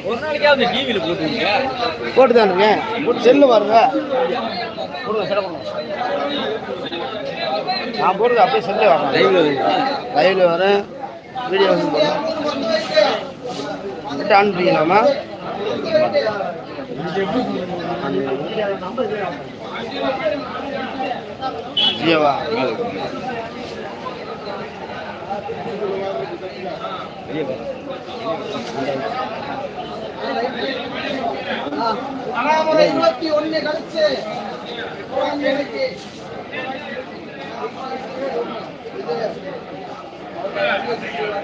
ஒரு நாளைக்காவது டிவியில் போட்டு தான் இருக்கேன். செல்லு பாருங்க, நான் போடுறது அப்படியே செல்லு வரேன், லைவ்ல வரேன், வீடியோ வந்து போடுறேன். ஆன் பண்ணிக்கலாமா? ஜியோவா? ஆனா 21 கழிச்சு